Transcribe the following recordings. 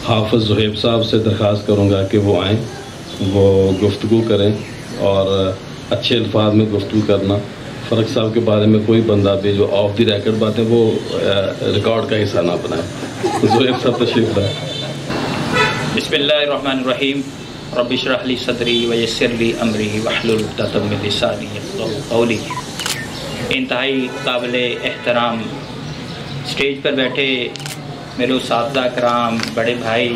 हाफ़िज़ ज़ुहैब साहब से दरख्वास्त करूँगा कि वो आएँ, वो गुफ्तगू करें और अच्छे अल्फाज में गुफ्तगू करना। फ़र्क साहब के बारे में कोई बंदा भी जो ऑफ द रिकॉर्ड बातें वो रिकॉर्ड का हिस्सा ना बनाए। ज़ुहैब साहब तशरीफ़ लाए। बिस्मिल्लाहिर्रहमानिर्रहीम। रब्बि इश्रह ली सदरी व यस्सिर ली अमरी वहलुल उक़दतम मिन लिसानी यफ़क़हू क़ौली। इंतहाई काबिल एहतराम स्टेज पर बैठे मेरे उस्ताद कराम, बड़े भाई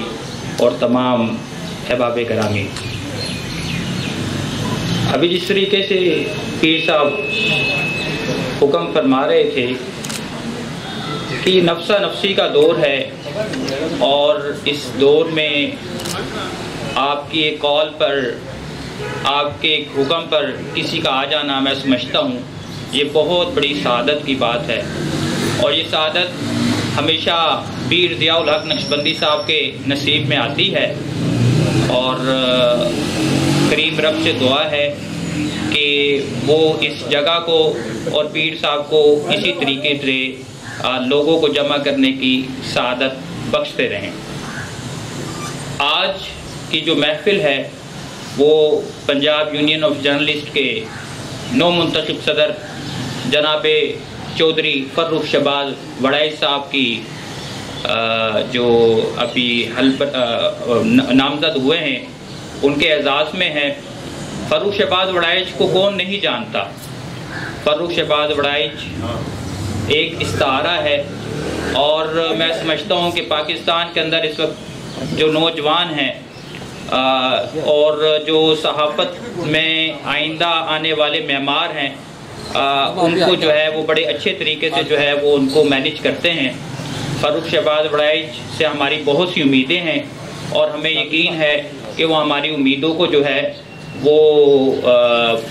और तमाम अहबाब करामी, अभी जिस तरीके से पीर साहब हुक्म फरमा रहे थे कि नफ्सा नफ्सी का दौर है और इस दौर में आपकी एक कॉल पर, आपके एक हुक्म पर किसी का आ जाना, मैं समझता हूँ ये बहुत बड़ी सआदत की बात है। और ये सआदत हमेशा पीर ज़ियाउल हक नक्शबंदी साहब के नसीब में आती है और करीम रब से दुआ है कि वो इस जगह को और पीर साहब को इसी तरीके से लोगों को जमा करने की सआदत बख्शते रहें। आज की जो महफिल है वो पंजाब यूनियन ऑफ जर्नलिस्ट के नौ मुंतखब सदर जनाब चौधरी फर्रुख शहबाज वड़ाइच साहब की जो अभी नामजद हुए हैं उनके एजाज़ में है। फर्रुख शहबाज वड़ाइच को कौन नहीं जानता। फर्रुख शहबाज वड़ाइच एक इस्तारा है और मैं समझता हूँ कि पाकिस्तान के अंदर इस वक्त जो नौजवान हैं और जो सहाफ़त में आइंदा आने वाले मेमार हैं उनको जो है वो बड़े अच्छे तरीके से जो है वो उनको मैनेज करते हैं। फर्रुख शहबाज वड़ाइच से हमारी बहुत सी उम्मीदें हैं और हमें यकीन है कि वो हमारी उम्मीदों को जो है वो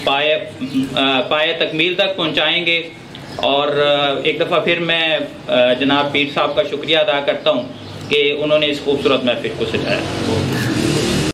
पाए तकमील तक पहुंचाएंगे। और एक दफ़ा फिर मैं जनाब पीर साहब का शुक्रिया अदा करता हूं कि उन्होंने इस खूबसूरत महफिल को सजाया।